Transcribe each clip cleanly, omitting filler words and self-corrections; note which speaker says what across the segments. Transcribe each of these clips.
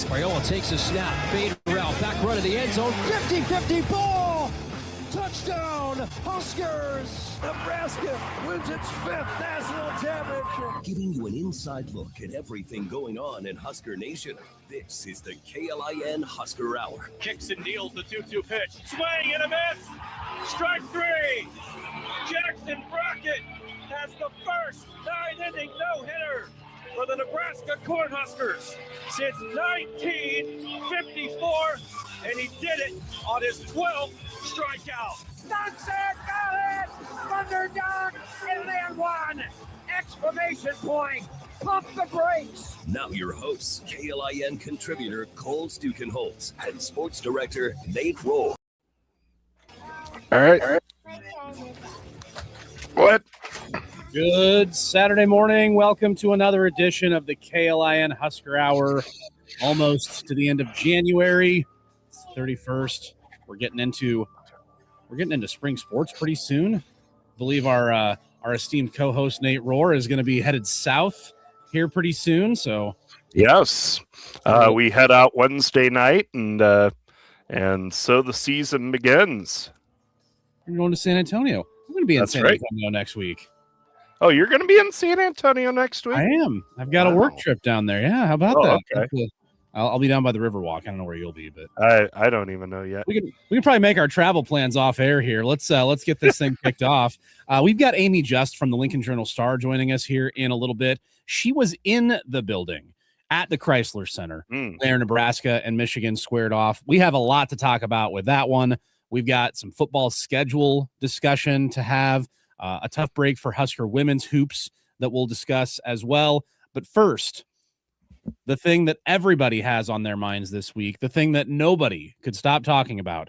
Speaker 1: Raiola takes a snap, fade route, back run of the end zone, 50-50 ball! Touchdown, Huskers! Nebraska wins its 5th national championship.
Speaker 2: Giving you an inside look at everything going on in Husker Nation. This is the KLIN Husker Hour.
Speaker 3: Kicks and deals the 2-2 pitch. Swing and a miss. Strike 3. Jackson Brockett has the first 9-inning no-hitter for the Nebraska Cornhuskers since 1954, and he did it on his 12th strikeout.
Speaker 4: That's it, got it! Thunderdog, and then one! Exclamation point! Pump the brakes!
Speaker 2: Now your hosts, KLIN contributor Cole Stukenholtz and sports director Nate Roll.
Speaker 5: All right. What?
Speaker 6: Good Saturday morning. Welcome to another edition of the KLIN Husker Hour. Almost to the end of January. It's the 31st. We're getting into spring sports pretty soon. I believe our esteemed co-host Nate Rohr is going to be headed south here pretty soon. So
Speaker 5: yes, we head out Wednesday night, and so the season begins.
Speaker 6: We're going to San Antonio. I'm going to be in San Antonio next week.
Speaker 5: Oh, you're going to be in San Antonio next week?
Speaker 6: I am. I've got a work trip down there. Yeah, how about that?
Speaker 5: Okay.
Speaker 6: I'll be down by the Riverwalk. I don't know where you'll be, but
Speaker 5: I don't even know yet.
Speaker 6: We can probably make our travel plans off air here. Let's get this thing kicked off. We've got Amie Just from the Lincoln Journal-Star joining us here in a little bit. She was in the building at the Chrysler Center there, Nebraska and Michigan squared off. We have a lot to talk about with that one. We've got some football schedule discussion to have, a tough break for Husker women's hoops that we'll discuss as well. But first, the thing that everybody has on their minds this week, the thing that nobody could stop talking about.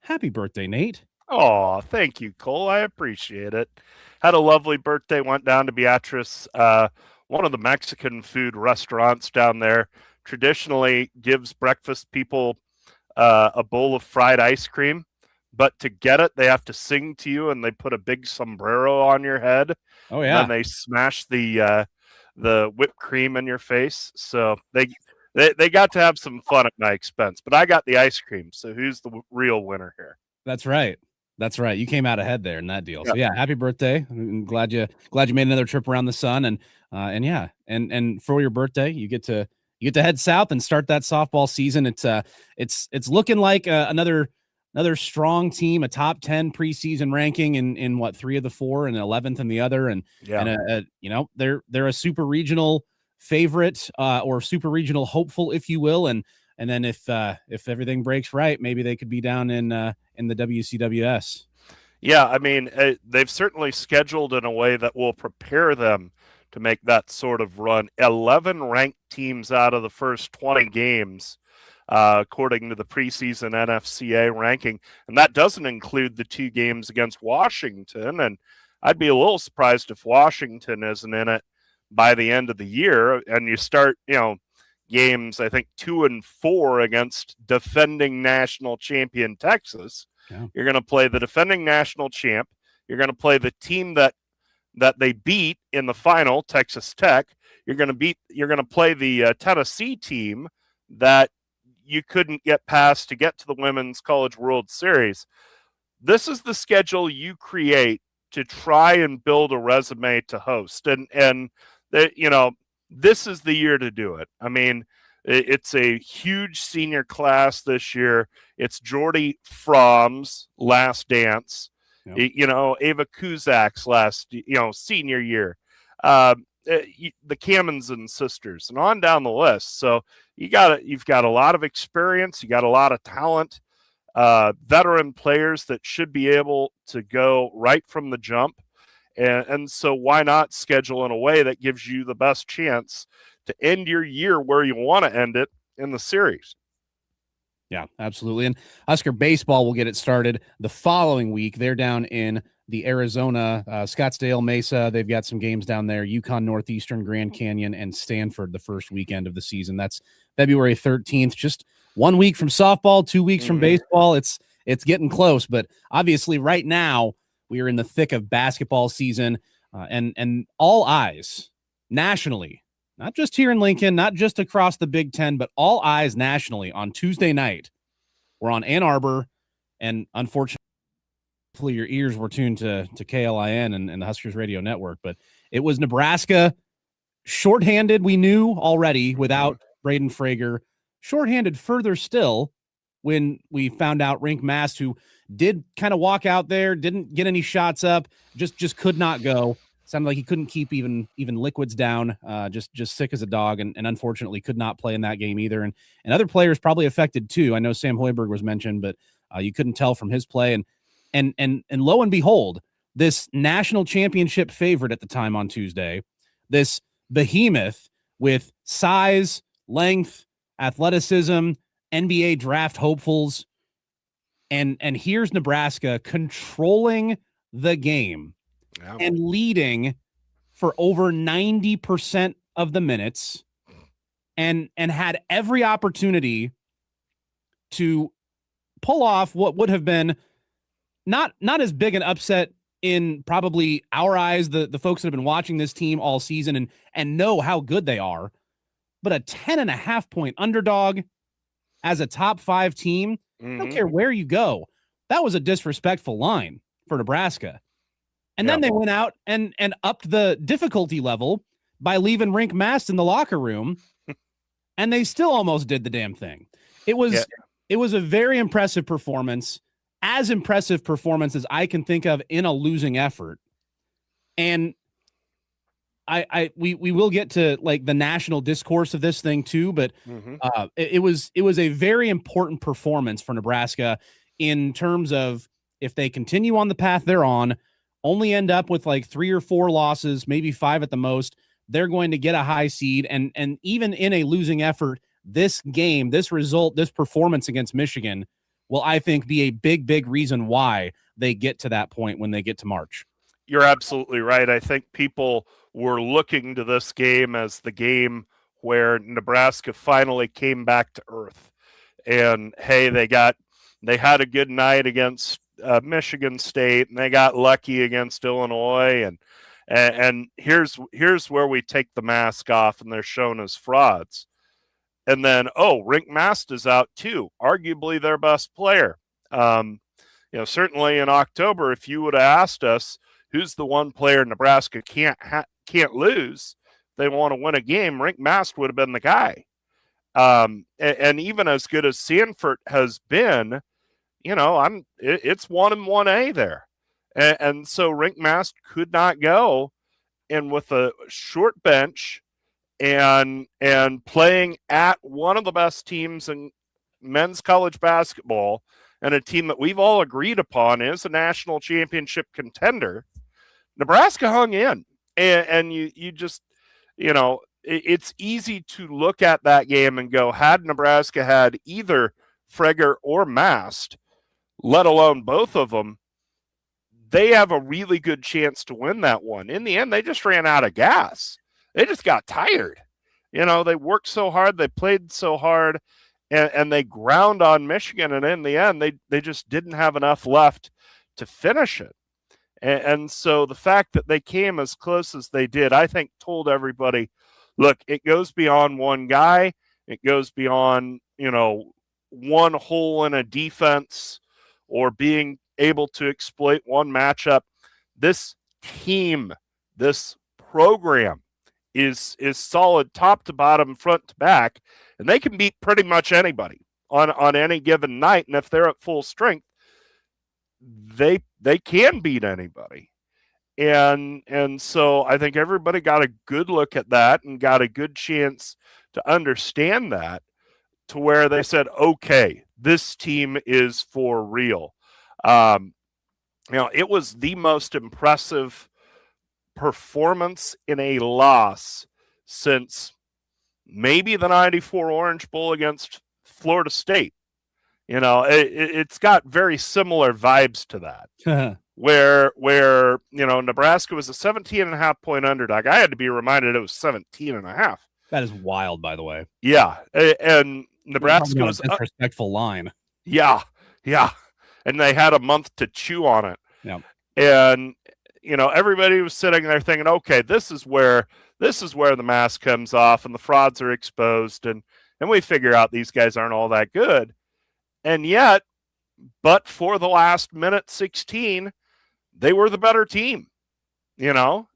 Speaker 6: Happy birthday, Nate.
Speaker 5: Oh, thank you, Cole. I appreciate it. Had a lovely birthday. Went down to Beatrice, one of the Mexican food restaurants down there. Traditionally gives breakfast people a bowl of fried ice cream. But to get it, they have to sing to you, and they put a big sombrero on your head.
Speaker 6: Oh, yeah.
Speaker 5: And they smash the whipped cream in your face. So they got to have some fun at my expense. But I got the ice cream, so who's the real winner here?
Speaker 6: That's right. That's right. You came out ahead there in that deal. Yeah. So yeah, happy birthday. I'm glad you made another trip around the sun, and for your birthday, you get to head south and start that softball season. It's looking like another strong team, a top 10 preseason ranking in what, 3 of the 4 and 11th in the other. And they're a super regional favorite or super regional hopeful, if you will. And then if everything breaks right, maybe they could be down in the WCWS.
Speaker 5: Yeah. I mean, they've certainly scheduled in a way that will prepare them to make that sort of run. 11 ranked teams out of the first 20 games. According to the preseason NFCA ranking, and that doesn't include the 2 games against Washington. And I'd be a little surprised if Washington isn't in it by the end of the year. And you start, games, I think 2 and 4 against defending national champion Texas. Yeah. You're going to play the defending national champ. You're going to play the team that they beat in the final, Texas Tech. You're going to play the Tennessee team that you couldn't get past to get to the Women's College World Series. This is the schedule you create to try and build a resume to host. And this is the year to do it. I mean, it's a huge senior class this year. It's Jordy Fromm's last dance, Ava Kuzak's last, senior year. The Kaminson sisters, and on down the list. So you've got a lot of experience, you got a lot of talent, veteran players that should be able to go right from the jump. And so why not schedule in a way that gives you the best chance to end your year where you want to end it in the series?
Speaker 6: Yeah, absolutely. And Husker baseball will get it started the following week. They're down in the Arizona, Scottsdale, Mesa. They've got some games down there, Yukon Northeastern, Grand Canyon, and Stanford the first weekend of the season. That's February 13th. Just 1 week from softball, 2 weeks from baseball. It's getting close, but obviously right now we are in the thick of basketball season, and all eyes nationally not just here in Lincoln, not just across the Big Ten, but all eyes nationally on Tuesday night. We're on Ann Arbor, and unfortunately, your ears were tuned to KLIN and the Huskers Radio Network, but it was Nebraska shorthanded, we knew already, without Braden Frager. Shorthanded further still when we found out Rink Mast, who did kind of walk out there, didn't get any shots up, just could not go. Sounded like he couldn't keep even liquids down, just sick as a dog, and unfortunately could not play in that game either. And other players probably affected too. I know Sam Hoiberg was mentioned, but you couldn't tell from his play. And lo and behold, this national championship favorite at the time on Tuesday, this behemoth with size, length, athleticism, NBA draft hopefuls, and here's Nebraska controlling the game and leading for over 90% of the minutes, and had every opportunity to pull off what would have been not as big an upset in probably our eyes, the folks that have been watching this team all season and know how good they are, but a 10.5 point underdog as a top 5 team. I don't care where you go. That was a disrespectful line for Nebraska. And then they went out and upped the difficulty level by leaving Rink Mast in the locker room, and they still almost did the damn thing. It was a very impressive performance, as impressive performance as I can think of in a losing effort. And we will get to like the national discourse of this thing too, but it was a very important performance for Nebraska in terms of, if they continue on the path they're on, only end up with like 3 or 4 losses, maybe 5 at the most, they're going to get a high seed. And even in a losing effort, this game, this result, this performance against Michigan will, I think, be a big reason why they get to that point when they get to March.
Speaker 5: You're absolutely right. I think people were looking to this game as the game where Nebraska finally came back to earth. And hey, they had a good night against Michigan State, and they got lucky against Illinois, and here's where we take the mask off and they're shown as frauds. And then, Rink Mast is out too, arguably their best player. Certainly in October, if you would have asked us who's the one player Nebraska can't lose, they want to win a game, Rink Mast would have been the guy. And even as good as Sanford has been, it's 1-1A there. And so Rink Mast could not go, and with a short bench and playing at one of the best teams in men's college basketball, and a team that we've all agreed upon is a national championship contender, Nebraska hung in. And you just, it's easy to look at that game and go, had Nebraska had either Frager or Mast, let alone both of them, they have a really good chance to win that one. In the end, they just ran out of gas. They just got tired. They worked so hard, they played so hard, and they ground on Michigan, and in the end, they just didn't have enough left to finish it. And so the fact that they came as close as they did, I think, told everybody, look, it goes beyond one guy. It goes beyond, one hole in a defense or being able to exploit one matchup. This team, this program is solid top to bottom, front to back, and they can beat pretty much anybody on any given night. And if they're at full strength, they can beat anybody. And so I think everybody got a good look at that and got a good chance to understand that, to where they said, okay, this team is for real. It was the most impressive performance in a loss since maybe the 94 Orange Bowl against Florida State. It's got very similar vibes to that. where Nebraska was a 17.5 point underdog. I had to be reminded it was 17.5.
Speaker 6: That is wild, by the way.
Speaker 5: Yeah, and Nebraska was
Speaker 6: a disrespectful line.
Speaker 5: Yeah, and they had a month to chew on it.
Speaker 6: Yeah,
Speaker 5: and everybody was sitting there thinking, okay, this is where the mask comes off and the frauds are exposed, and we figure out these guys aren't all that good. And yet, but for the last minute 16, they were the better team, and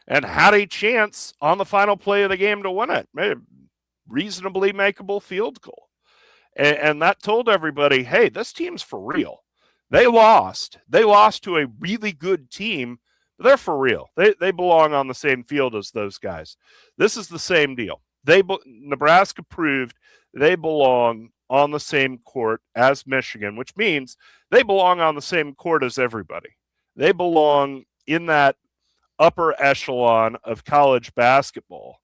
Speaker 5: had a chance on the final play of the game to win it. Made a reasonably makeable field goal. And that told everybody, hey, this team's for real. They lost. They lost to a really good team, but they're for real. They belong on the same field as those guys. This is the same deal. Nebraska proved they belong on the same court as Michigan, which means they belong on the same court as everybody. They belong in that upper echelon of college basketball.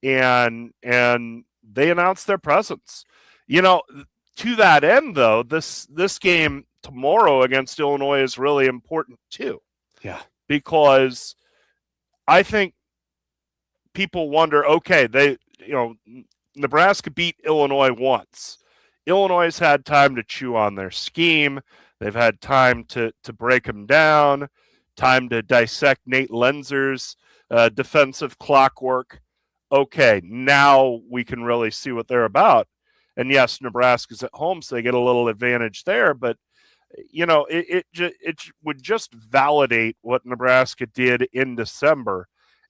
Speaker 5: And they announced their presence. To that end, though, this game tomorrow against Illinois is really important too.
Speaker 6: Yeah.
Speaker 5: Because I think people wonder, okay, Nebraska beat Illinois once. Illinois has had time to chew on their scheme. They've had time to break them down, time to dissect Nate Lenzer's defensive clockwork. Okay, now we can really see what they're about. And yes, Nebraska's at home, so they get a little advantage there. But, it would just validate what Nebraska did in December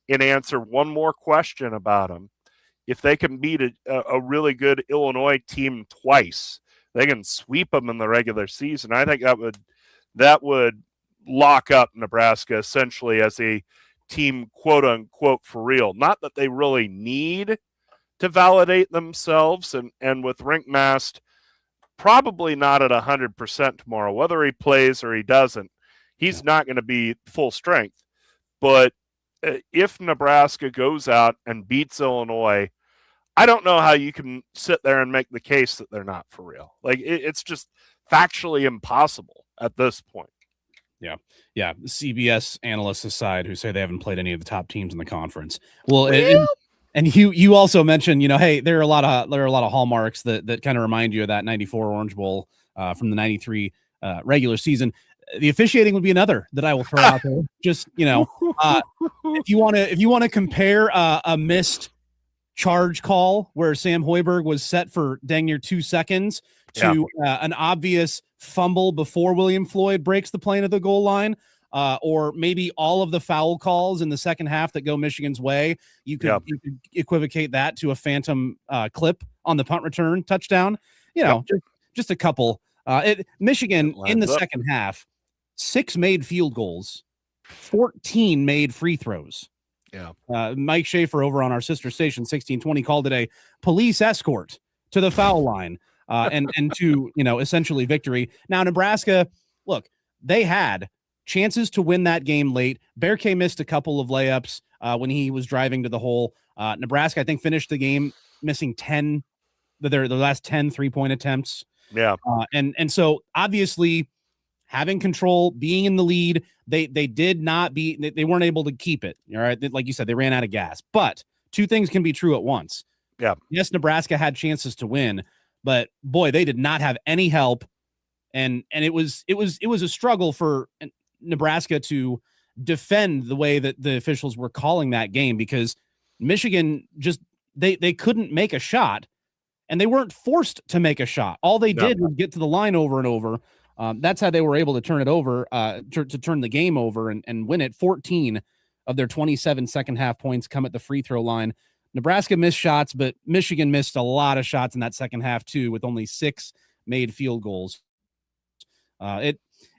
Speaker 5: and answer one more question about them. If they can beat a really good Illinois team twice, they can sweep them in the regular season. I think that would lock up Nebraska essentially as a team, quote unquote, for real. Not that they really need to validate themselves, and with Rink Mast probably not at 100% tomorrow, whether he plays or he doesn't, he's not going to be full strength. But if Nebraska goes out and beats Illinois, I don't know how you can sit there and make the case that they're not for real. Like, it's just factually impossible at this point.
Speaker 6: Yeah. CBS analysts aside, who say they haven't played any of the top teams in the conference. Well, and you also mentioned, hey, there are a lot of hallmarks that kind of remind you of that 94 Orange Bowl from the 93 regular season. The officiating would be another that I will throw out there. Just, if you want to compare a missed charge call where Sam Hoiberg was set for dang near 2 seconds to an obvious fumble before William Floyd breaks the plane of the goal line, or maybe all of the foul calls in the second half that go Michigan's way, you could equivocate that to a phantom clip on the punt return touchdown. Just a couple. Michigan in the second half, 6 made field goals, 14 made free throws. Mike Schaefer over on our sister station 1620 called it a police escort to the foul line and to essentially victory. Now Nebraska, look, they had chances to win that game late. Bearcay missed a couple of layups when he was driving to the hole. Nebraska, I think, finished the game missing 10 their last 10 3-point attempts. And so obviously having control, being in the lead, they weren't able to keep it. All right. Like you said, they ran out of gas. But two things can be true at once. Yes, Nebraska had chances to win, but boy, they did not have any help. And it was a struggle for Nebraska to defend the way that the officials were calling that game, because Michigan just they couldn't make a shot, and they weren't forced to make a shot. All they did was get to the line over and over. That's how they were able to turn it over, to turn the game over and win it. 14 of their 27 second half points come at the free throw line. Nebraska missed shots, but Michigan missed a lot of shots in that second half too, with only 6 made field goals.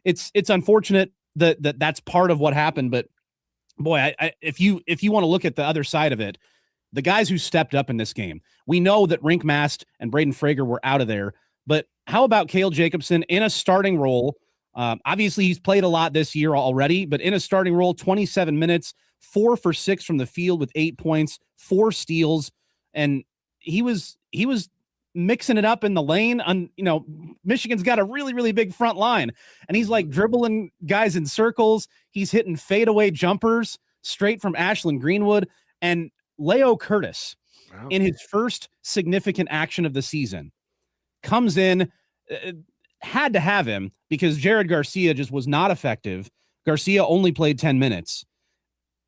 Speaker 6: It's unfortunate that's part of what happened, but boy, if you want to look at the other side of it, the guys who stepped up in this game, we know that Rink Mast and Braden Frager were out of there, but how about Cale Jacobson in a starting role? Obviously he's played a lot this year already, but in a starting role, 27 minutes, 4 for 6 from the field with 8 points, 4 steals. And he was mixing it up in the lane. Michigan's got a really, really big front line, and he's like dribbling guys in circles. He's hitting fadeaway jumpers straight from Ashland Greenwood. And Leo Curtis, in his first significant action of the season, comes in, had to have him because Jared Garcia just was not effective. Garcia only played 10 minutes,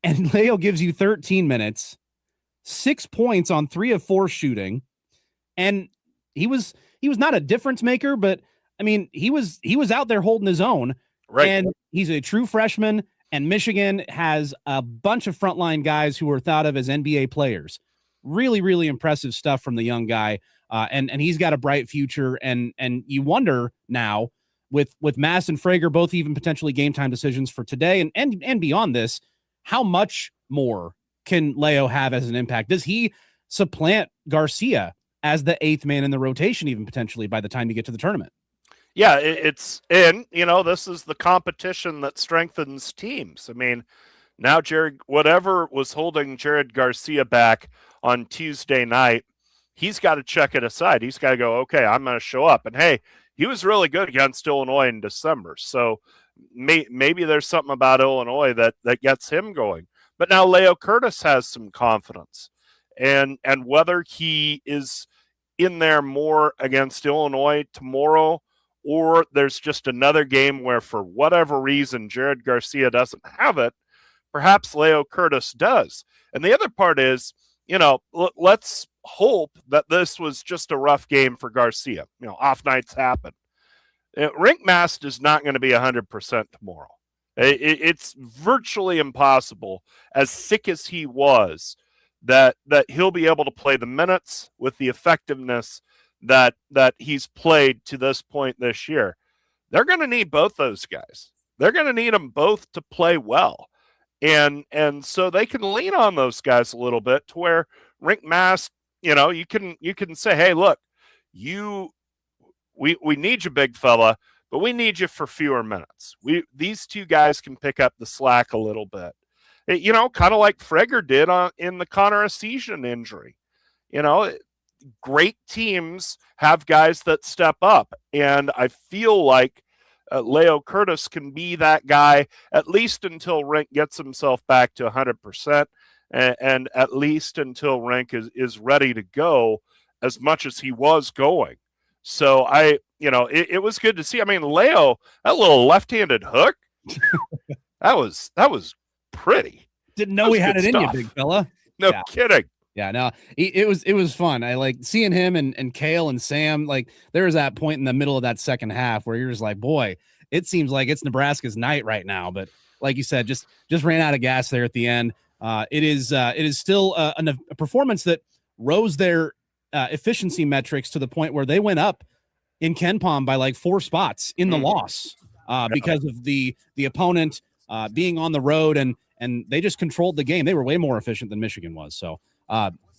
Speaker 6: and Leo gives you 13 minutes, 6 points on 3 of 4 shooting, and he was not a difference maker, but I mean, he was out there holding his own.
Speaker 5: Right.
Speaker 6: And he's a true freshman, and Michigan has a bunch of frontline guys who are thought of as NBA players. Really, really impressive stuff from the young guy. And he's got a bright future. And you wonder now with Mass and Frager both even potentially game time decisions for today and beyond this, how much more can Leo have as an impact? Does he supplant Garcia as the 8th man in the rotation, even potentially by the time you get to the tournament?
Speaker 5: Yeah, it's in, this is the competition that strengthens teams. I mean, now whatever was holding Jared Garcia back on Tuesday night, he's got to check it aside. He's got to go, okay, I'm going to show up. And hey, he was really good against Illinois in December. So maybe there's something about Illinois that gets him going. But now Leo Curtis has some confidence. And whether he is in there more against Illinois tomorrow, or there's just another game where for whatever reason Jared Garcia doesn't have it, perhaps Leo Curtis does. And the other part is, let's hope that this was just a rough game for Garcia. Off nights happen. Rink Mast is not going to be 100% tomorrow. It's virtually impossible, as sick as he was, that he'll be able to play the minutes with the effectiveness that he's played to this point this year. They're going to need both those guys. They're going to need them both to play well. And so they can lean on those guys a little bit to where Rink Mast, you can say, hey, look, we need you, big fella, but we need you for fewer minutes. These two guys can pick up the slack a little bit. Kind of like Frager did in the Connor Esesian injury. Great teams have guys that step up, and I feel like Leo Curtis can be that guy at least until Rink gets himself back to 100%, and at least until Rink is ready to go as much as he was going. So it was good to see. I mean, Leo, that little left-handed hook, that was pretty.
Speaker 6: Didn't know he had it in you, big fella.
Speaker 5: No kidding.
Speaker 6: Yeah, no, it was fun. I like seeing him and Kale and Sam. Like, there was that point in the middle of that second half where you're just like, boy, it seems like it's Nebraska's night right now. But like you said, just ran out of gas there at the end. It is still a performance that rose their efficiency metrics to the point where they went up in KenPom by like 4 spots in the loss because of the opponent being on the road, and they just controlled the game. They were way more efficient than Michigan was. So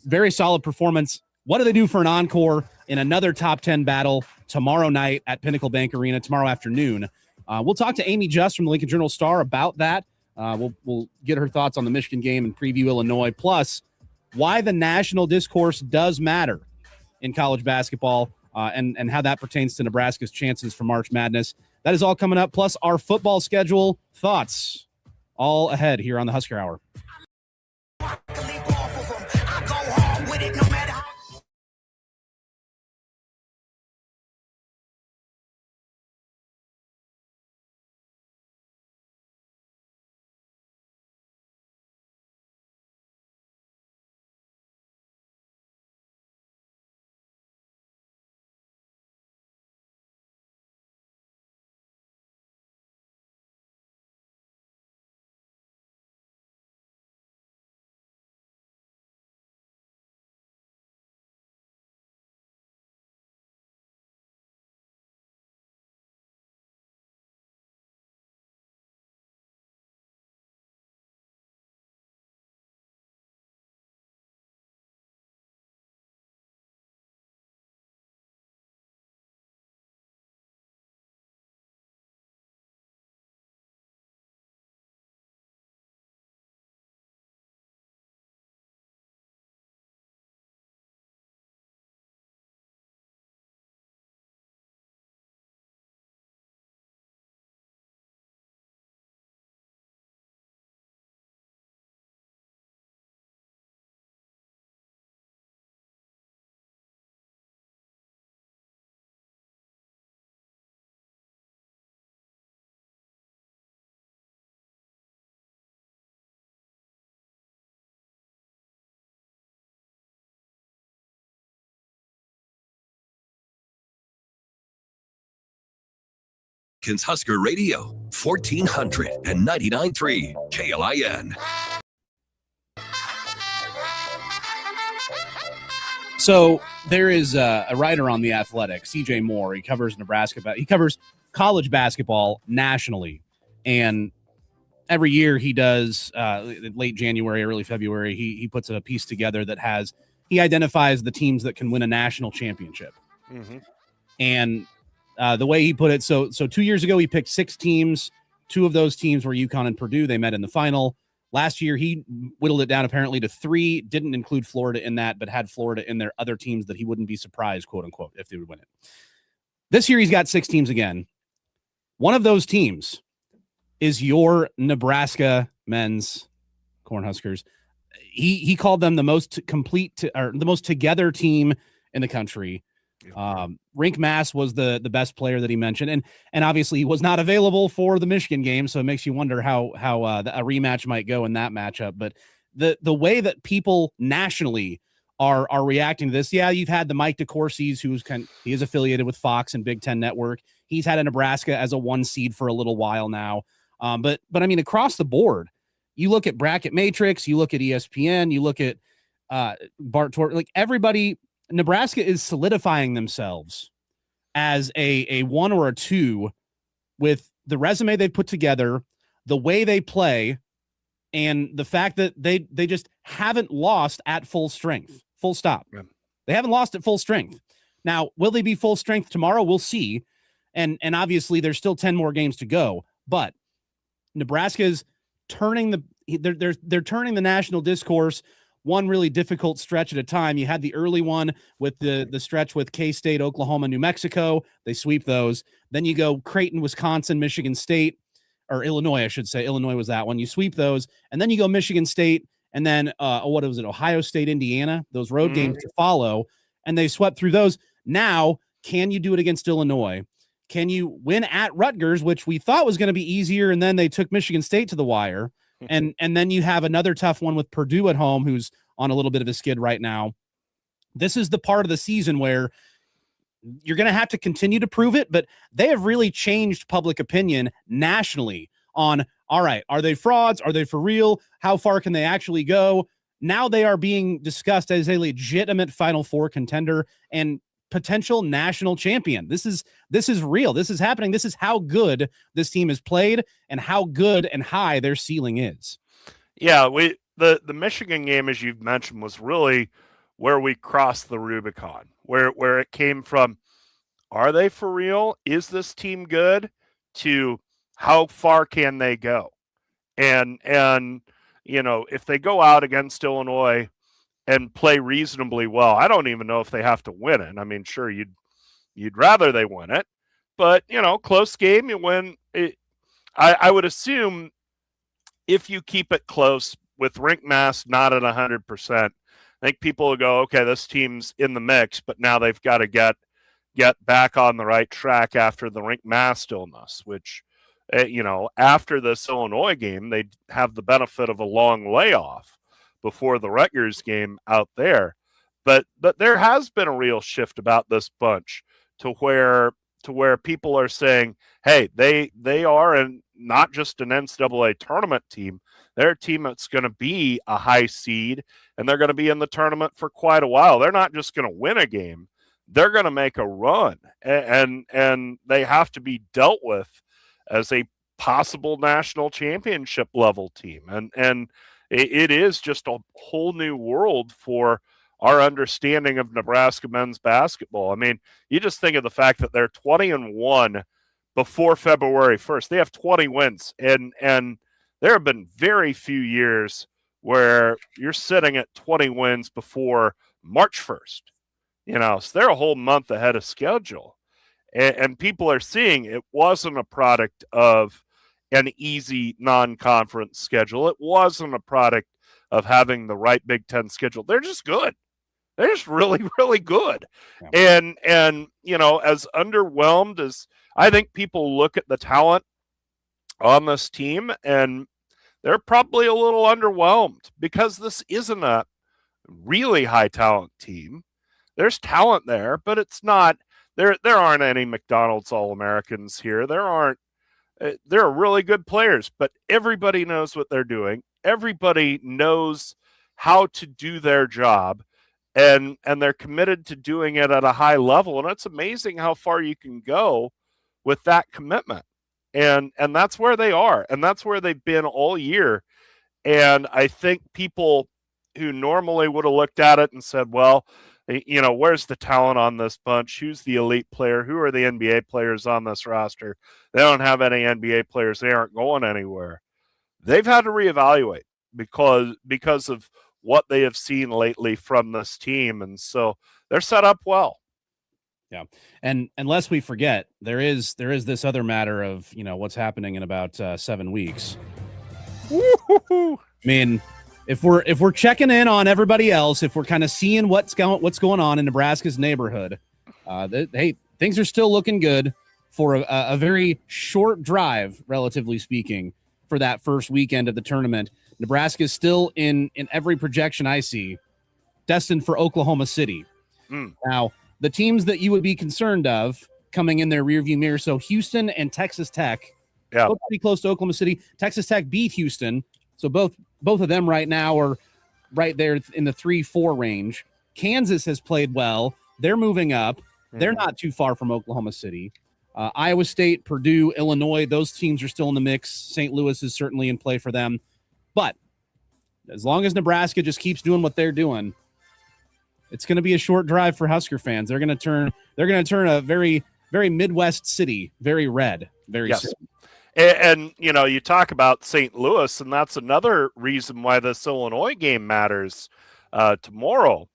Speaker 6: very solid performance. What do they do for an encore in another top 10 battle tomorrow night at Pinnacle Bank Arena, tomorrow afternoon? We'll talk to Amie Just from the Lincoln Journal-Star about that. We'll get her thoughts on the Michigan game and preview Illinois, plus why the national discourse does matter in college basketball, and how that pertains to Nebraska's chances for March Madness. That is all coming up, plus our football schedule thoughts, all ahead here on the Husker Hour.
Speaker 2: Kins Husker Radio, 1499.3 KLIN.
Speaker 6: So there is a writer on The Athletic, CJ Moore. He covers Nebraska. He covers college basketball nationally. And every year he does, late January, early February, he puts a piece together that he identifies the teams that can win a national championship.
Speaker 5: Mm-hmm.
Speaker 6: And the way he put it, so 2 years ago, he picked 6 teams. 2 of those teams were UConn and Purdue. They met in the final. Last year, he whittled it down apparently to 3, didn't include Florida in that, but had Florida in their other teams that he wouldn't be surprised, quote unquote, if they would win it. This year, he's got 6 teams again. One of those teams is your Nebraska men's Cornhuskers. He called them the most complete or the most together team in the country. Rink Mass was the best player that he mentioned, and obviously he was not available for the Michigan game, so it makes you wonder how a rematch might go in that matchup. But the way that people nationally are reacting to this, yeah, you've had the Mike DeCourcy's, he is affiliated with Fox and Big Ten Network. He's had a Nebraska as a 1 seed for a little while now, but I mean across the board, you look at Bracket Matrix, you look at ESPN, you look at Bart Tor, like everybody. Nebraska is solidifying themselves as a 1 or a 2 with the resume they put together, the way they play, and the fact that they just haven't lost at full strength. Full stop. Yeah. They haven't lost at full strength. Now, will they be full strength tomorrow? We'll see. And obviously there's still 10 more games to go, but Nebraska's turning they're turning the national discourse one really difficult stretch at a time. You had the early one with the stretch with K-State, Oklahoma, New Mexico. They sweep those. Then you go Creighton, Wisconsin, Michigan State, or Illinois, I should say. Illinois was that one. You sweep those. And then you go Michigan State, and then what was it? Ohio State, Indiana, those road games to follow. And they swept through those. Now, can you do it against Illinois? Can you win at Rutgers, which we thought was going to be easier, and then they took Michigan State to the wire? And then you have another tough one with Purdue at home, who's on a little bit of a skid right now. This is the part of the season where you're going to have to continue to prove it, but they have really changed public opinion nationally on, all right, are they frauds? Are they for real? How far can they actually go? Now they are being discussed as a legitimate Final Four contender and potential national champion. This is real. This is happening. This is how good this team has played and how good and high their ceiling is.
Speaker 5: Yeah, the Michigan game, as you've mentioned, was really where we crossed the Rubicon, where it came from, are they for real? Is this team good? To how far can they go? And you know, if they go out against Illinois and play reasonably well, I don't even know if they have to win it. I mean, sure, you'd rather they win it, but you know, close game, you win it. I would assume if you keep it close with Rink Mass not at 100%, I think people will go, okay, this team's in the mix, but now they've got to get back on the right track after the Rink Mass illness, which, you know, after this Illinois game, they have the benefit of a long layoff before the Rutgers game out there. But there has been a real shift about this bunch to where people are saying, hey, they are not just an NCAA tournament team. They're a team that's going to be a high seed, and they're going to be in the tournament for quite a while. They're not just going to win a game. They're going to make a run, and they have to be dealt with as a possible national championship level team. And it is just a whole new world for our understanding of Nebraska men's basketball. I mean, you just think of the fact that they're 20-1 before February 1st. They have 20 wins, and there have been very few years where you're sitting at 20 wins before March 1st. You know, so they're a whole month ahead of schedule. And people are seeing it wasn't a product of an easy non-conference schedule. It wasn't a product of having the right Big Ten schedule. They're just good. They're just really, really good. Yeah. And you know, as underwhelmed as I think people look at the talent on this team, and they're probably a little underwhelmed because this isn't a really high talent team. There's talent there, but it's not. there aren't any McDonald's All-Americans here. There aren't. They're really good players, but everybody knows what they're doing. Everybody knows how to do their job, and they're committed to doing it at a high level. And it's amazing how far you can go with that commitment. And that's where they are, and that's where they've been all year. And I think people who normally would have looked at it and said, well, where's the talent on this bunch? Who's the elite player? Who are the NBA players on this roster? They don't have any NBA players. They aren't going anywhere. They've had to reevaluate because of what they have seen lately from this team. And so they're set up well.
Speaker 6: Yeah. And lest we forget, there is this other matter of, what's happening in about 7 weeks.
Speaker 5: Woo-hoo-hoo.
Speaker 6: I mean, if we're checking in on everybody else, if we're kind of seeing what's going on in Nebraska's neighborhood, hey, things are still looking good for a very short drive, relatively speaking, for that first weekend of the tournament. Nebraska is still in every projection I see destined for Oklahoma City. Now, the teams that you would be concerned of coming in their rearview mirror, so Houston and Texas Tech, both pretty close to Oklahoma City. Texas Tech beat Houston, so both of them right now are right there in the 3-4 range. Kansas has played well. They're moving up. They're not too far from Oklahoma City. Iowa State, Purdue, Illinois, those teams are still in the mix. St. Louis is certainly in play for them. But as long as Nebraska just keeps doing what they're doing, it's going to be a short drive for Husker fans. They're going to turn a very, very Midwest city very red very soon.
Speaker 5: And you talk about St. Louis, and that's another reason why this Illinois game matters tomorrow,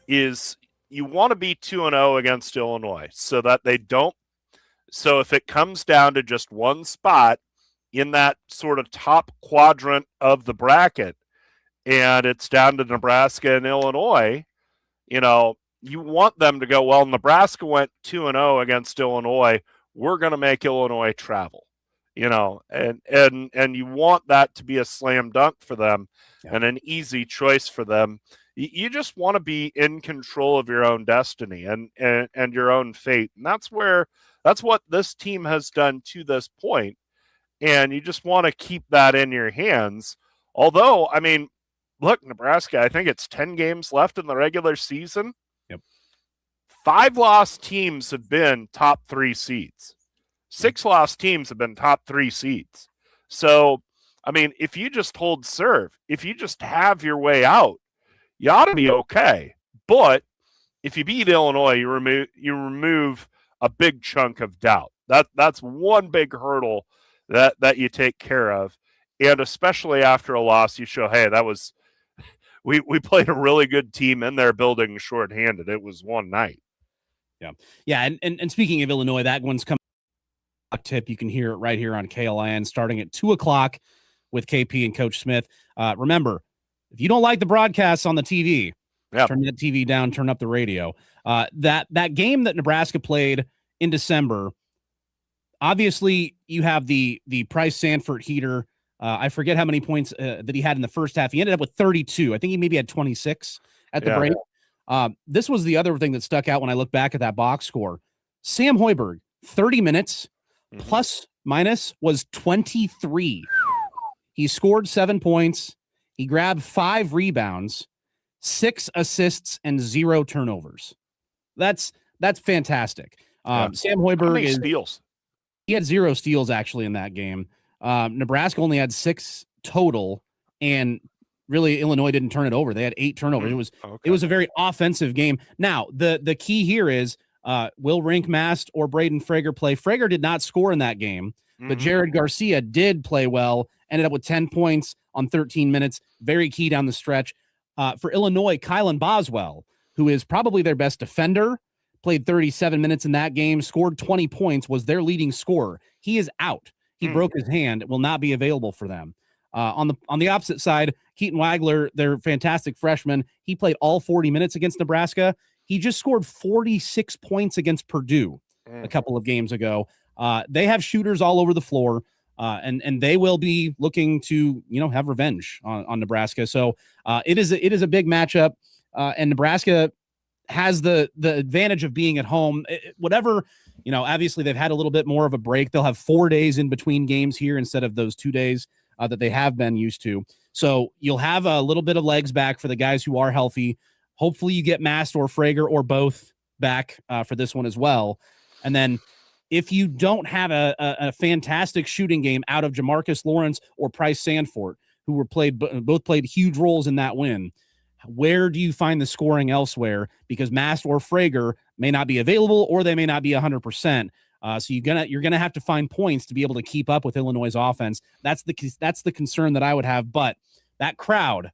Speaker 5: is you want to be 2-0 against Illinois so that they don't. So if it comes down to just one spot in that sort of top quadrant of the bracket, and it's down to Nebraska and Illinois, you want them to go, well, Nebraska went 2-0 against Illinois. We're going to make Illinois travel. And you want that to be a slam dunk for them and an easy choice for them. You just want to be in control of your own destiny and your own fate. And that's what this team has done to this point. And you just want to keep that in your hands. Although, I mean, look, Nebraska, I think it's 10 games left in the regular season.
Speaker 6: Yep.
Speaker 5: 5 lost teams have been top 3 seeds. 6 lost teams have been top 3 seeds. So, I mean, if you just hold serve, if you just have your way out, you ought to be okay. But if you beat Illinois, you remove a big chunk of doubt. That's one big hurdle that you take care of. And especially after a loss, you show, hey, that was we played a really good team in their building shorthanded. It was one night.
Speaker 6: Yeah. And speaking of Illinois, that one's coming. Tip, you can hear it right here on KLIN starting at 2:00 with KP and Coach Smith. Remember, if you don't like the broadcasts on the TV, turn that TV down, turn up the radio. That game that Nebraska played in December, obviously you have the Price Sanford heater. I forget how many points that he had in the first half. He ended up with 32. I think he maybe had 26 at the break. This was the other thing that stuck out when I look back at that box score. Sam Hoiberg, 30 minutes. Plus minus was 23. He scored 7 points. He grabbed 5 rebounds, 6 assists, and 0 turnovers. That's fantastic. Sam Hoiberg
Speaker 5: How many steals?
Speaker 6: He had 0 steals actually in that game. Nebraska only had 6 total, and really Illinois didn't turn it over. They had 8 turnovers. It was a very offensive game. Now the key here is, will Rinkmast or Braden Frager play? Frager did not score in that game, but Jared Garcia did play well, ended up with 10 points on 13 minutes, very key down the stretch. For Illinois, KLIN Boswell, who is probably their best defender, played 37 minutes in that game, scored 20 points, was their leading scorer. He is out. He broke his hand, will not be available for them. On the opposite side, Keaton Wagler, their fantastic freshman, he played all 40 minutes against Nebraska. He just scored 46 points against Purdue a couple of games ago. They have shooters all over the floor, and they will be looking to have revenge on Nebraska. So it is a big matchup, and Nebraska has the advantage of being at home. Whatever, obviously they've had a little bit more of a break. They'll have 4 days in between games here instead of those 2 days that they have been used to. So you'll have a little bit of legs back for the guys who are healthy. Hopefully you get Mast or Frager or both back for this one as well. And then if you don't have a fantastic shooting game out of Jamarcus Lawrence or Price Sandfort, who both played huge roles in that win, where do you find the scoring elsewhere? Because Mast or Frager may not be available, or they may not be 100%. So you're gonna have to find points to be able to keep up with Illinois' offense. That's the concern that I would have. But that crowd,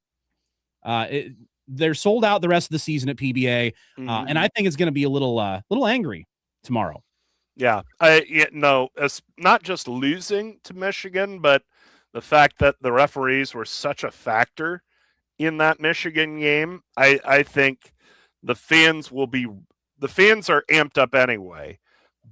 Speaker 6: they're sold out the rest of the season at PBA, and I think it's going to be a little angry tomorrow.
Speaker 5: Yeah, it's not just losing to Michigan, but the fact that the referees were such a factor in that Michigan game. I think the fans are amped up anyway,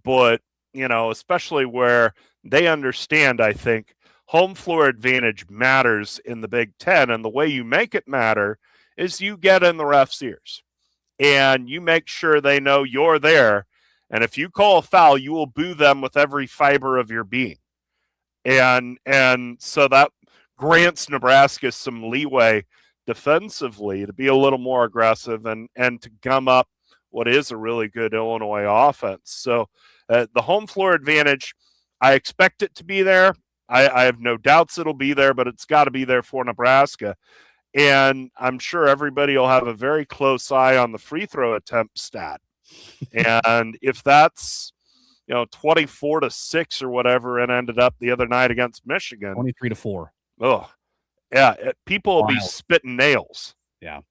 Speaker 5: but especially where they understand, I think home floor advantage matters in the Big Ten, and the way you make it matter is you get in the refs' ears and you make sure they know you're there. And if you call a foul, you will boo them with every fiber of your being. And so that grants Nebraska some leeway defensively to be a little more aggressive and to gum up what is a really good Illinois offense. So the home floor advantage, I expect it to be there. I have no doubts it'll be there, but it's got to be there for Nebraska. And I'm sure everybody will have a very close eye on the free throw attempt stat. And if that's 24-6 or whatever it ended up the other night against Michigan,
Speaker 6: 23-4.
Speaker 5: Oh, yeah, people will be spitting nails.
Speaker 6: Yeah.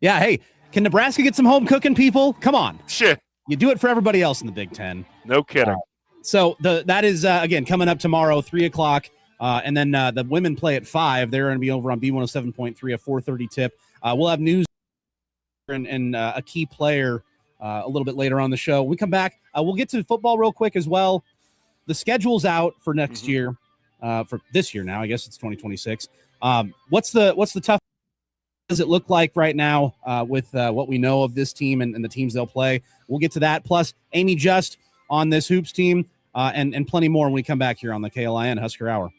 Speaker 6: Hey, can Nebraska get some home cooking, people? Come on.
Speaker 5: Shit.
Speaker 6: You do it for everybody else in the Big Ten.
Speaker 5: No kidding.
Speaker 6: So that is, again, coming up tomorrow, 3 o'clock. And then the women play at 5. They're going to be over on B107.3, a 4:30 tip. We'll have news and a key player a little bit later on the show. When we come back, we'll get to football real quick as well. The schedule's out for next year, for this year now. I guess it's 2026. What's the tough? Does it look like right now with what we know of this team and the teams they'll play? We'll get to that. Plus, Amie Just on this hoops team and plenty more when we come back here on the KLIN Husker Hour.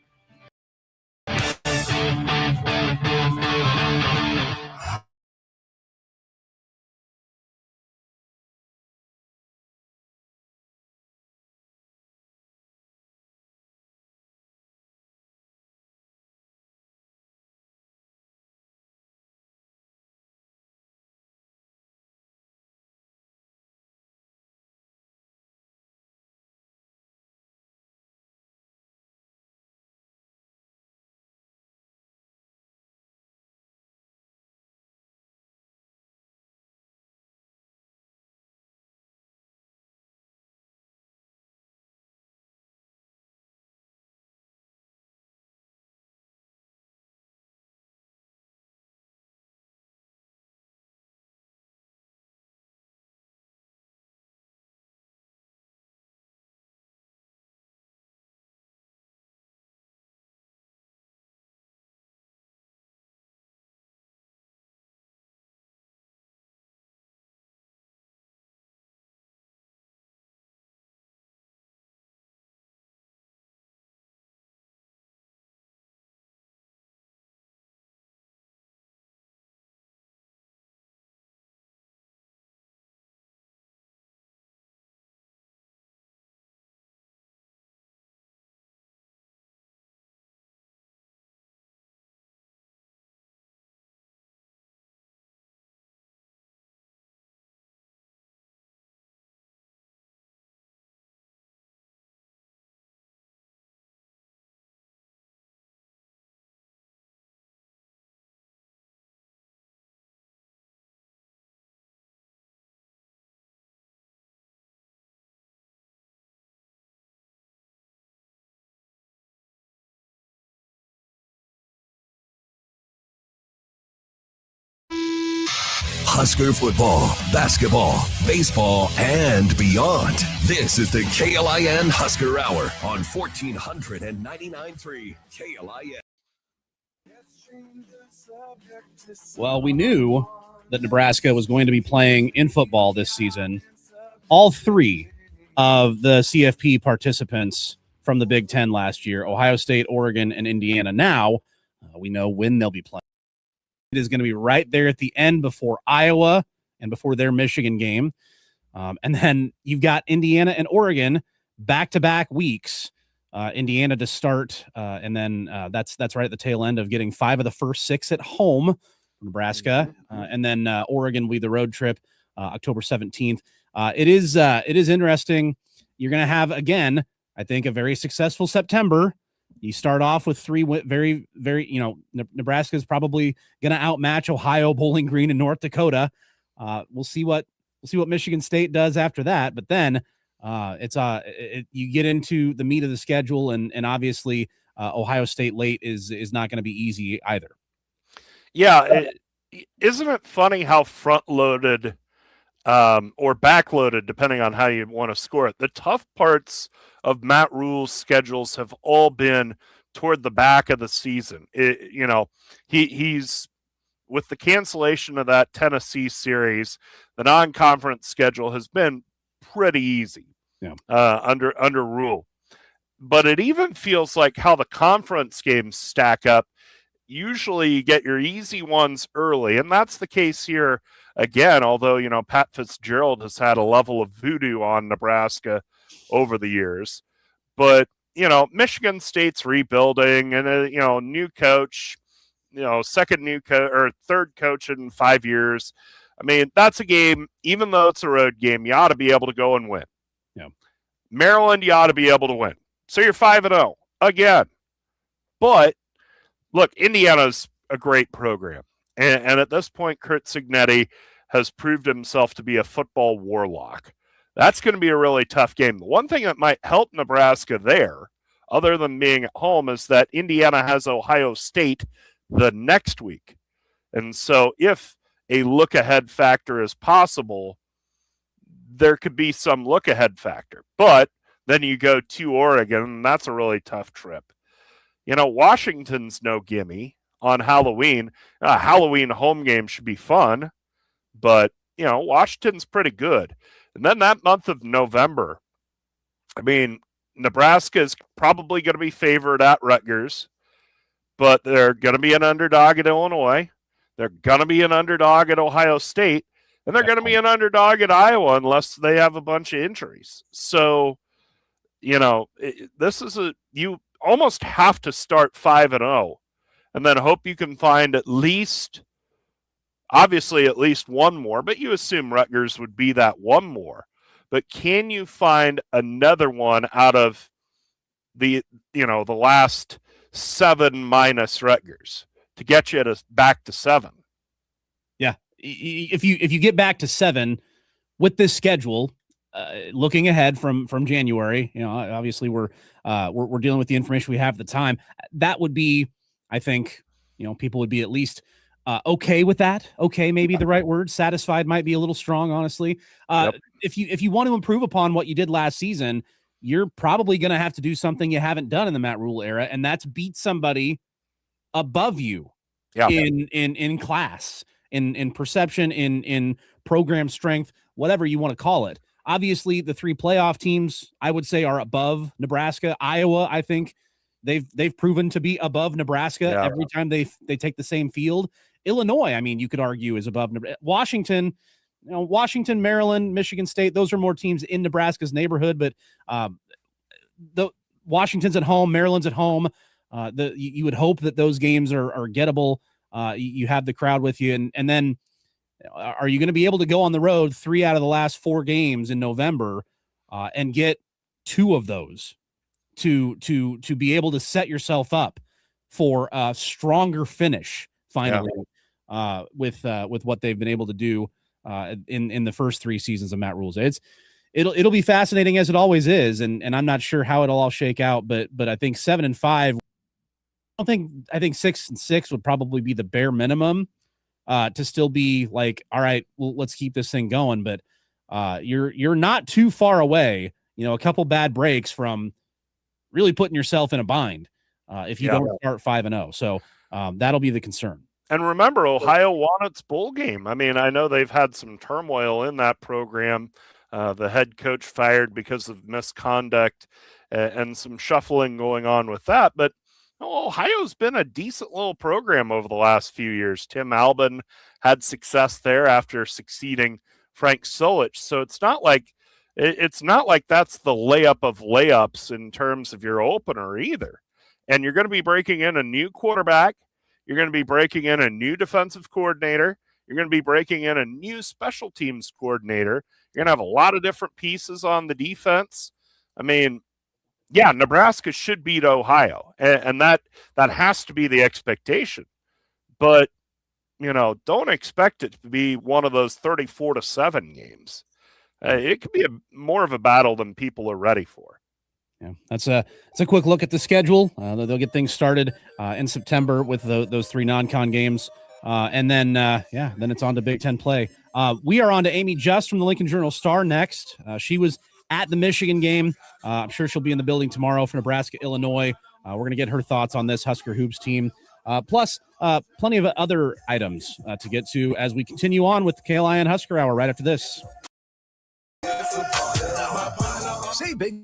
Speaker 2: Husker football, basketball, baseball, and beyond. This is the KLIN Husker Hour on 1499.3 KLIN.
Speaker 6: Well, we knew that Nebraska was going to be playing in football this season, all three of the CFP participants from the Big Ten last year, Ohio State, Oregon, and Indiana. Now we know when they'll be playing. It is going to be right there at the end before Iowa and before their Michigan game. And then you've got Indiana and Oregon back-to-back weeks. Indiana to start, and then that's right at the tail end of getting 5 of the first 6 at home for Nebraska, and then Oregon will be the road trip October 17th. It is interesting. You're going to have, again, I think, a very successful September. You start off with 3 very, very, Nebraska is probably going to outmatch Ohio, Bowling Green, and North Dakota. We'll see what Michigan State does after that. But then you get into the meat of the schedule, and obviously Ohio State late is not going to be easy either.
Speaker 5: Yeah, isn't it funny how front-loaded or back-loaded, depending on how you want to score it? The tough parts of Matt Rule's schedules have all been toward the back of the season. He's with the cancellation of that Tennessee series, the non-conference schedule has been pretty easy under Rule. But it even feels like how the conference games stack up. Usually you get your easy ones early, and that's the case here again, although, Pat Fitzgerald has had a level of voodoo on Nebraska over the years. But, Michigan State's rebuilding and, new coach, third coach in 5 years. I mean, that's a game, even though it's a road game, you ought to be able to go and win.
Speaker 6: Yeah.
Speaker 5: Maryland, you ought to be able to win. So you're 5-0 again. But look, Indiana's a great program. And at this point, Curt Cignetti has proved himself to be a football warlock. That's going to be a really tough game. The one thing that might help Nebraska there, other than being at home, is that Indiana has Ohio State the next week. And so if a look-ahead factor is possible, there could be some look-ahead factor. But then you go to Oregon, and that's a really tough trip. Washington's no gimme on Halloween. Halloween home game should be fun, but, Washington's pretty good. And then that month of November, I mean, Nebraska is probably going to be favored at Rutgers, but they're going to be an underdog at Illinois. They're going to be an underdog at Ohio State, and they're going to be an underdog at Iowa unless they have a bunch of injuries. So, you almost have to start 5-0 and then hope you can find at least one more, but you assume Rutgers would be that one more. But can you find another one out of the last 7 minus Rutgers to get you back to 7?
Speaker 6: Yeah. If you get back to 7 with this schedule, looking ahead from January, obviously we're dealing with the information we have at the time. That would be, I think, people would be at least okay with that. Okay, maybe the right word. Satisfied might be a little strong, honestly.
Speaker 5: Yep.
Speaker 6: If you want to improve upon what you did last season, you're probably going to have to do something you haven't done in the Matt Rule era, and that's beat somebody above you in class, in perception, in program strength, whatever you want to call it. Obviously, the 3 playoff teams, I would say, are above Nebraska. Iowa, I think they've proven to be above Nebraska every time they take the same field. Illinois, I mean, you could argue is above Nebraska. Washington, Maryland, Michigan State, those are more teams in Nebraska's neighborhood, but the Washington's at home, Maryland's at home. You would hope that those games are gettable. You have the crowd with you, and then are you going to be able to go on the road 3 out of the last 4 games in November and get 2 of those to be able to set yourself up for a stronger finish finally with what they've been able to do in the first 3 seasons of Matt Rule's. It'll be fascinating, as it always is, and I'm not sure how it'll all shake out, but I think 7-5. I think 6-6 would probably be the bare minimum to still be like, all right, well, let's keep this thing going. But you're not too far away, a couple bad breaks from really putting yourself in a bind if you don't start 5-0. So that'll be the concern.
Speaker 5: And remember, Ohio won its bowl game. I mean, I know they've had some turmoil in that program. The head coach fired because of misconduct and some shuffling going on with that. But Ohio's been a decent little program over the last few years. Tim Albin had success there after succeeding Frank Solich. So it's not like that's the layup of layups in terms of your opener either. And you're going to be breaking in a new quarterback. You're going to be breaking in a new defensive coordinator. You're going to be breaking in a new special teams coordinator. You're going to have a lot of different pieces on the defense. I mean, yeah, Nebraska should beat Ohio, and that has to be the expectation. But, don't expect it to be one of those 34-7 games. It could be more of a battle than people are ready for.
Speaker 6: Yeah, that's a quick look at the schedule. They'll get things started in September with those 3 non-con games, and then then it's on to Big Ten play. We are on to Amie Just from the Lincoln Journal-Star next. She was at the Michigan game. I'm sure she'll be in the building tomorrow for Nebraska, Illinois. We're going to get her thoughts on this Husker Hoops team, plus plenty of other items to get to as we continue on with the KLIN Husker Hour right after this.
Speaker 2: Say big.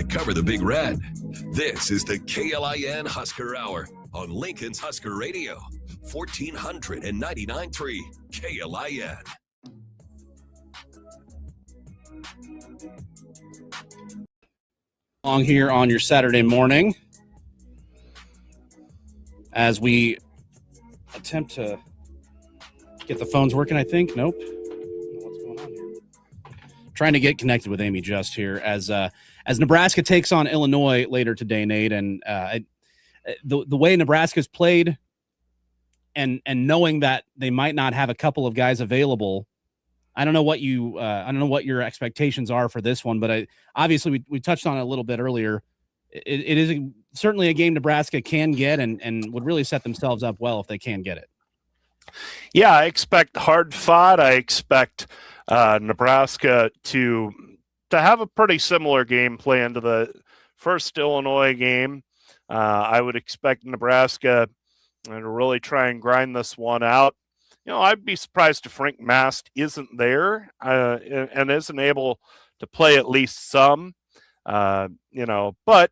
Speaker 2: Cover the Big Red. This is the KLIN Husker Hour on Lincoln's Husker Radio, 1499.3 KLIN.
Speaker 6: Along here on your Saturday morning as we attempt to get the phones working, I think. Nope. What's going on here? Trying to get connected with Amie Just here as Nebraska takes on Illinois later today, Nate. And the way Nebraska's played and knowing that they might not have a couple of guys available, I don't know what your expectations are for this one, but obviously we touched on it a little bit earlier. It is certainly a game Nebraska can get and would really set themselves up well if they can get it.
Speaker 5: Yeah, I expect hard fought. I expect Nebraska to have a pretty similar game plan to the first Illinois game. I would expect Nebraska to really try and grind this one out. I'd be surprised if Frank Mast isn't there and isn't able to play at least some, but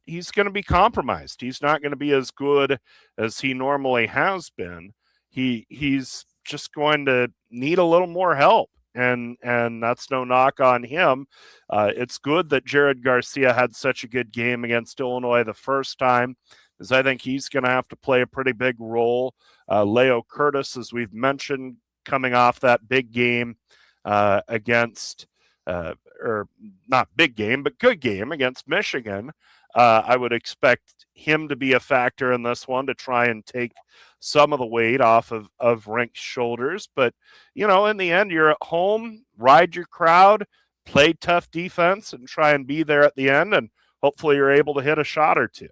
Speaker 5: he's going to be compromised. He's not going to be as good as he normally has been. He's just going to need a little more help, and that's no knock on him. It's good that Jared Garcia had such a good game against Illinois the first time, because I think he's going to have to play a pretty big role. Leo Curtis, as we've mentioned, coming off that big game against, or not big game, but good game against Michigan. I would expect him to be a factor in this one to try and take some of the weight off of Rink's shoulders. But, in the end, you're at home, ride your crowd, play tough defense, and try and be there at the end. And hopefully you're able to hit a shot or two.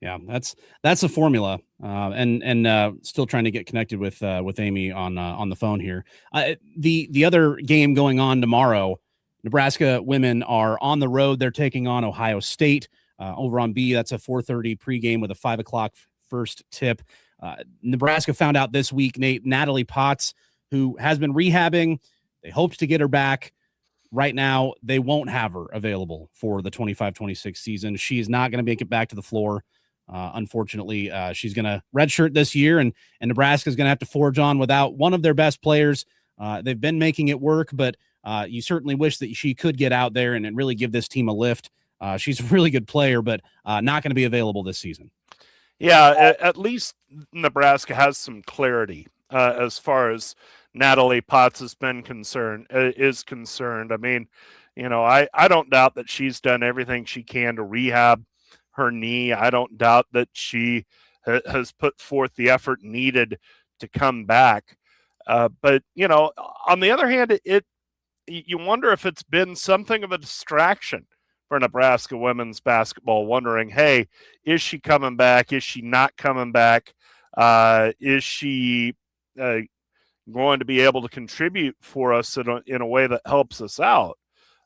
Speaker 6: Yeah, that's a formula, and still trying to get connected with Amie on the phone here. The other game going on tomorrow, Nebraska women are on the road. They're taking on Ohio State over on B. That's a 4:30 pregame with a 5 o'clock first tip. Nebraska found out this week, Natalie Potts, who has been rehabbing. They hoped to get her back. Right now, they won't have her available for the 25-26 season. She is not going to make it back to the floor. Unfortunately, she's going to redshirt this year, and Nebraska is going to have to forge on without one of their best players. They've been making it work, but you certainly wish that she could get out there and really give this team a lift. She's a really good player, but not going to be available this season.
Speaker 5: Yeah, at least Nebraska has some clarity as far as Natalie Potts has been concerned. I mean, I don't doubt that she's done everything she can to rehab her knee. I don't doubt that she has put forth the effort needed to come back. But on the other hand, you wonder if it's been something of a distraction for Nebraska women's basketball, wondering, hey, is she coming back? Is she not coming back? Is she going to be able to contribute for us in a way that helps us out?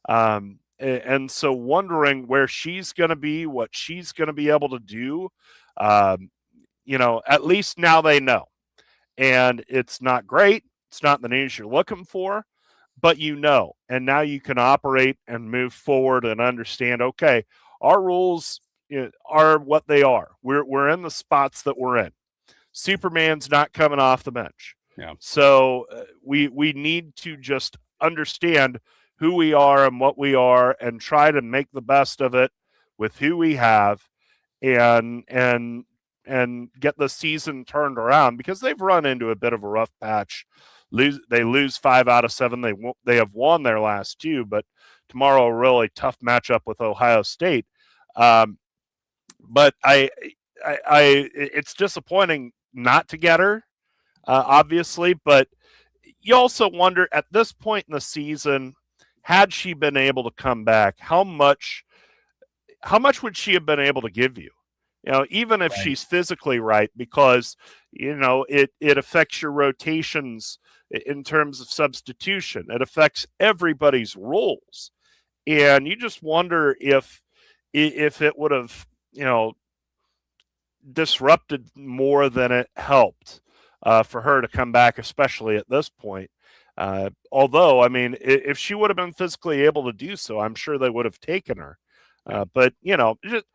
Speaker 5: And so wondering where she's going to be, what she's going to be able to do. At least now they know. And it's not great. It's not the news you're looking for, but and now you can operate and move forward and understand, okay, our rules are what they are. We're in the spots that we're in. Superman's not coming off the bench.
Speaker 6: Yeah.
Speaker 5: So we need to just understand who we are and what we are and try to make the best of it with who we have and get the season turned around, because they've run into a bit of a rough patch. They lose 5 out of 7. They have won their last 2, but tomorrow a really tough matchup with Ohio State. But it's disappointing not to get her, obviously. But you also wonder at this point in the season, had she been able to come back, how much would she have been able to give you? Even if she's physically right, because it affects your rotations in terms of substitution. It affects everybody's roles, and you just wonder if it would have disrupted more than it helped for her to come back, especially at this point. Although, I mean, if she would have been physically able to do so, I'm sure they would have taken her. But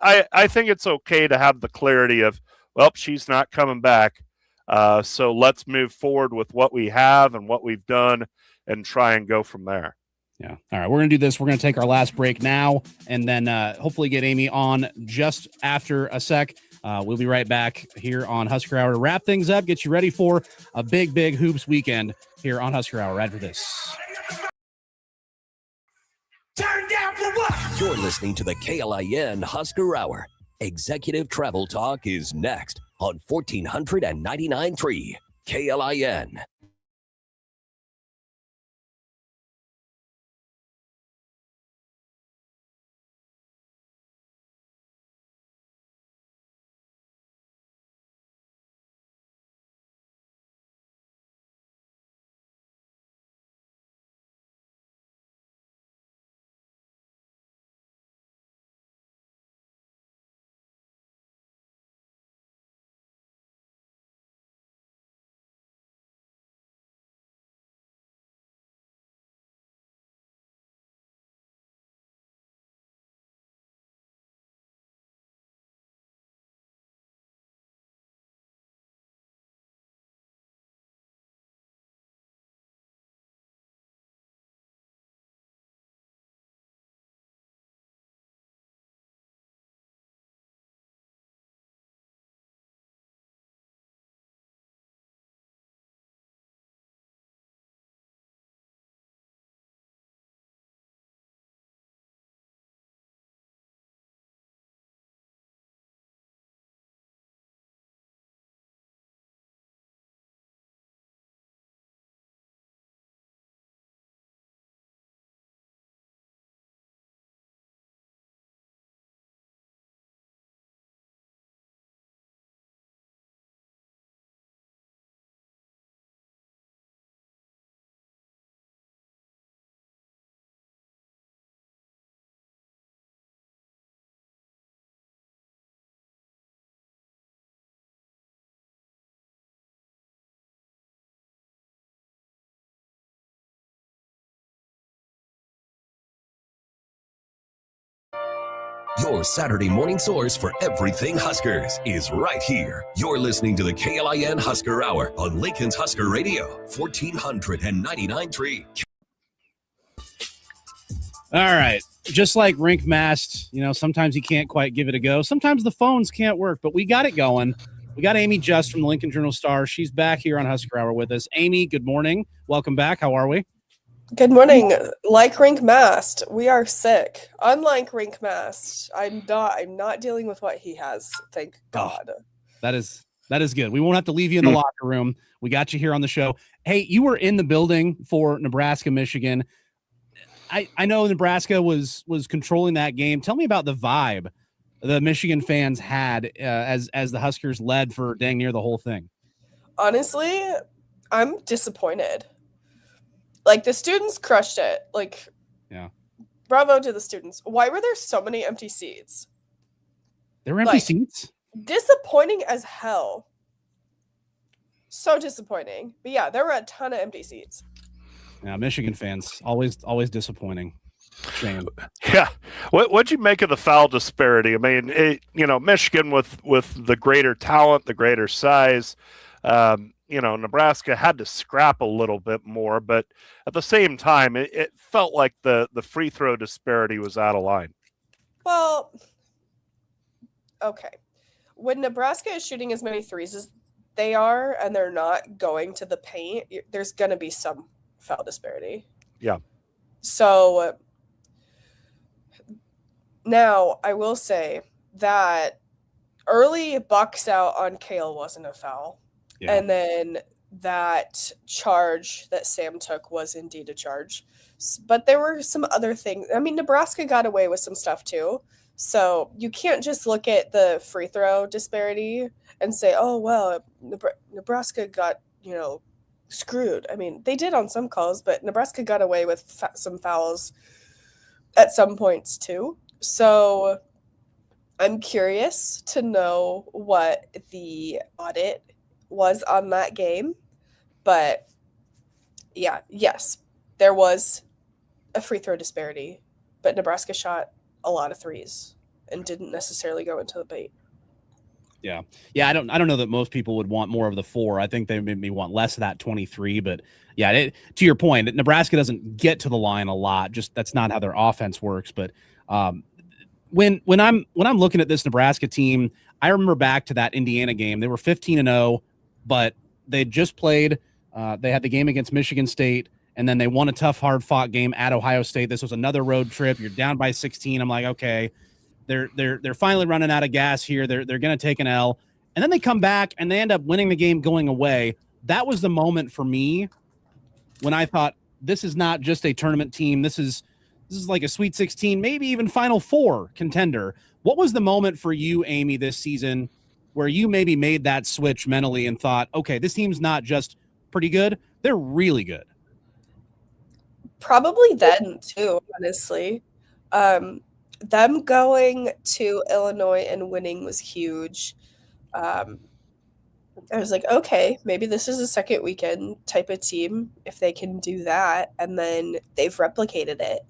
Speaker 5: I think it's okay to have the clarity of, well, she's not coming back. So let's move forward with what we have and what we've done and try and go from there.
Speaker 6: Yeah. All right. We're going to do this. We're going to take our last break now and then hopefully get Amie on just after a sec. We'll be right back here on Husker Hour to wrap things up, get you ready for a big hoops weekend here on Husker Hour right after this.
Speaker 4: Turn down for what?
Speaker 2: You're listening to the KLIN Husker Hour. Executive Travel Talk is next on 1499.3 KLIN. Your Saturday morning source for everything Huskers is right here. You're listening to the KLIN Husker Hour on Lincoln's Husker Radio, 1499.3.
Speaker 6: All right. Just like Rink Mast, sometimes you can't quite give it a go. Sometimes the phones can't work, but we got it going. We got Amie Just from the Lincoln Journal-Star. She's back here on Husker Hour with us. Amie, good morning. Welcome back. How are we?
Speaker 7: Good morning. Like Rink Mast, we are sick. Unlike Rink Mast, I'm not dealing with what he has. Thank God.
Speaker 6: That is good. We won't have to leave you in the locker room. We got you here on the show. Hey, you were in the building for Nebraska, Michigan. I know Nebraska was controlling that game. Tell me about the vibe the Michigan fans had as the Huskers led for dang near the whole thing.
Speaker 7: Honestly, I'm disappointed. Like, the students crushed it. Like,
Speaker 6: yeah,
Speaker 7: bravo to the students. Why were there so many empty seats?
Speaker 6: There were empty seats?
Speaker 7: Disappointing as hell. So disappointing. But yeah, there were a ton of empty seats.
Speaker 6: Yeah, Michigan fans, always disappointing. Shame.
Speaker 5: Yeah. What'd you make of the foul disparity? I mean, Michigan with the greater talent, the greater size, Nebraska had to scrap a little bit more, but at the same time, it felt like the free throw disparity was out of line.
Speaker 7: Well, okay. When Nebraska is shooting as many threes as they are, and they're not going to the paint, there's going to be some foul disparity.
Speaker 5: Yeah.
Speaker 7: So now I will say that early box out on Kale wasn't a foul. Yeah. And then that charge that Sam took was indeed a charge. But there were some other things. I mean, Nebraska got away with some stuff too. So you can't just look at the free throw disparity and say, oh, well, Nebraska got, screwed. I mean, they did on some calls, but Nebraska got away with some fouls at some points too. So I'm curious to know what the audit was on that game. But yeah, yes, there was a free throw disparity, but Nebraska shot a lot of threes and didn't necessarily go into the paint.
Speaker 6: Yeah. I don't know that most people would want more of the 4. I think they maybe want less of that 23, but yeah, to your point, Nebraska doesn't get to the line a lot. Just that's not how their offense works. But when I'm looking at this Nebraska team, I remember back to that Indiana game. They were 15-0, but they just played. They had the game against Michigan State, and then they won a tough, hard-fought game at Ohio State. This was another road trip. You're down by 16. I'm like, okay, they're finally running out of gas here. They're going to take an L, and then they come back and they end up winning the game going away. That was the moment for me when I thought, this is not just a tournament team. This is like a Sweet 16, maybe even Final Four contender. What was the moment for you, Amie, this season where you maybe made that switch mentally and thought, okay, this team's not just pretty good, they're really good?
Speaker 7: Probably then too, honestly. Them going to Illinois and winning was huge. I was like, okay, maybe this is a second weekend type of team if they can do that, and then they've replicated it.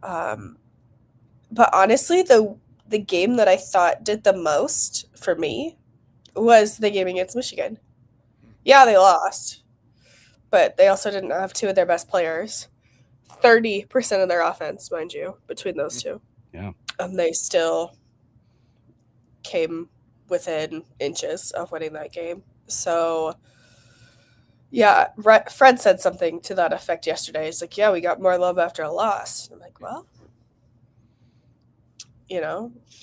Speaker 7: But honestly, the game that I thought did the most for me was the game against Michigan. Yeah, they lost, but they also didn't have 2 of their best players. 30% of their offense, mind you, between those 2.
Speaker 6: Yeah.
Speaker 7: And they still came within inches of winning that game. So, yeah, Fred said something to that effect yesterday. He's like, yeah, we got more love after a loss. I'm like, well,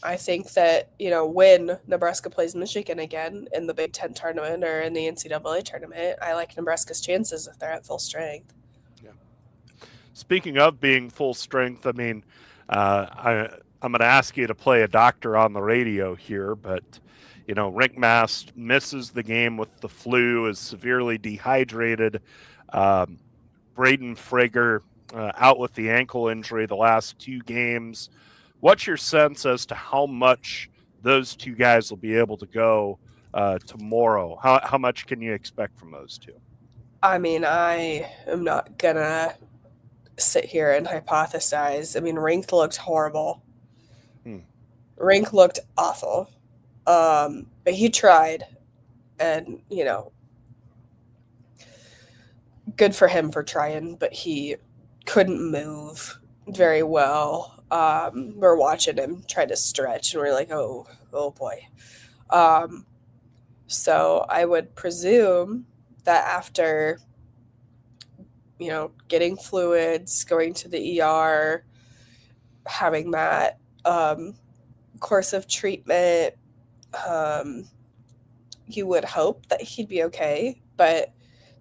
Speaker 7: I think that, when Nebraska plays Michigan again in the Big Ten tournament or in the NCAA tournament, I like Nebraska's chances if they're at full strength.
Speaker 5: Yeah. Speaking of being full strength, I mean, I'm going to ask you to play a doctor on the radio here, but, Rink Mast misses the game with the flu, is severely dehydrated. Braden Frager out with the ankle injury the last 2 games. What's your sense as to how much those 2 guys will be able to go tomorrow? How much can you expect from those 2?
Speaker 7: I mean, I am not going to sit here and hypothesize. I mean, Rink looked horrible. Rink looked awful. But he tried, and, good for him for trying, but he couldn't move very well. We're watching him try to stretch, and we're like, oh boy. So I would presume that after, getting fluids, going to the ER, having that course of treatment, you would hope that he'd be okay. But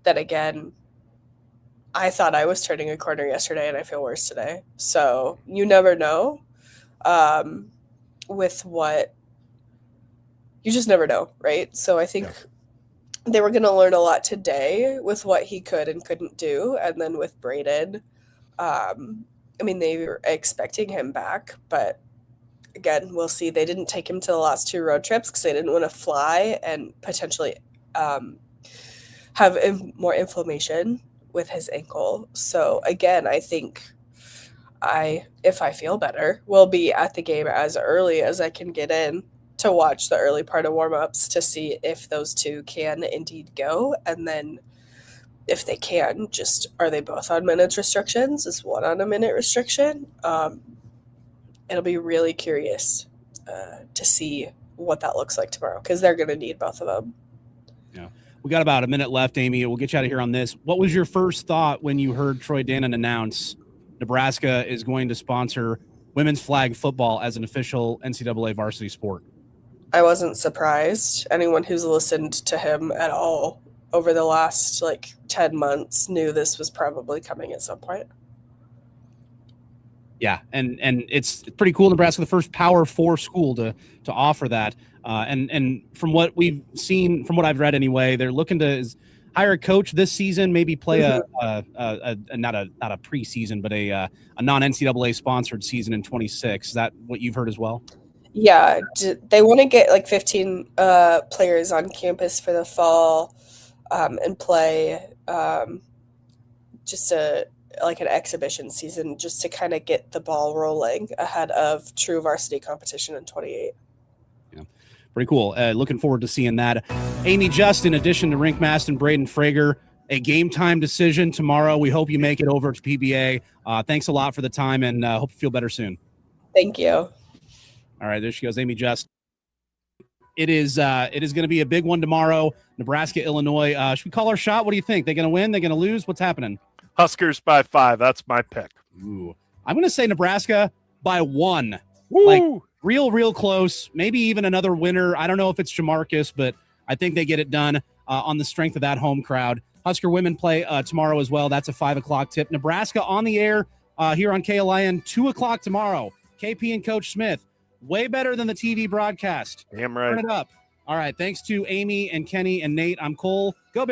Speaker 7: then again, I thought I was turning a corner yesterday, and I feel worse today. So you never know with what you just never know, right? So I think they were going to learn a lot today with what he could and couldn't do. And then with Braden, they were expecting him back, but again, we'll see. They didn't take him to the last 2 road trips because they didn't want to fly and potentially have more inflammation with his ankle. So again, I think if I feel better, will be at the game as early as I can get in to watch the early part of warm-ups to see if those 2 can indeed go. And then if they can, just are they both on minutes restrictions? Is one on a minute restriction? It'll be really curious to see what that looks like tomorrow, because they're going to need both of them.
Speaker 6: Yeah. We got about a minute left, Amie. We'll get you out of here on this. What was your first thought when you heard Troy Dannon announce Nebraska is going to sponsor women's flag football as an official NCAA varsity sport?
Speaker 7: I wasn't surprised. Anyone who's listened to him at all over the last 10 months knew this was probably coming at some point.
Speaker 6: Yeah, and it's pretty cool. Nebraska, the first Power 4 school to offer that. And from what we've seen, from what I've read anyway, they're looking to hire a coach this season, maybe play a not a preseason, but a non-NCAA sponsored season in 2026. Is that what you've heard as well?
Speaker 7: Yeah, they want to get 15 players on campus for the fall and play just an exhibition season, just to kind of get the ball rolling ahead of true varsity competition in 28.
Speaker 6: Yeah, pretty cool. Looking forward to seeing that. Amie Just, in addition to Rink Mast and Braden Frager, a game time decision tomorrow. We hope you make it over to PBA. Thanks a lot for the time, and hope you feel better soon.
Speaker 7: Thank you.
Speaker 6: All right, there she goes, Amie Just. It is going to be a big one tomorrow. Nebraska, Illinois. Should we call our shot? What do you think? They going to win? They going to lose? What's happening?
Speaker 5: Huskers by 5. That's my pick.
Speaker 6: Ooh. I'm going to say Nebraska by 1.
Speaker 5: Woo!
Speaker 6: Real close. Maybe even another winner. I don't know if it's Jamarcus, but I think they get it done on the strength of that home crowd. Husker women play tomorrow as well. That's a 5 o'clock tip. Nebraska on the air here on KLIN, 2 o'clock tomorrow. KP and Coach Smith. Way better than the TV broadcast.
Speaker 5: Damn right.
Speaker 6: Turn it up. All right. Thanks to Amie and Kenny and Nate. I'm Cole. Go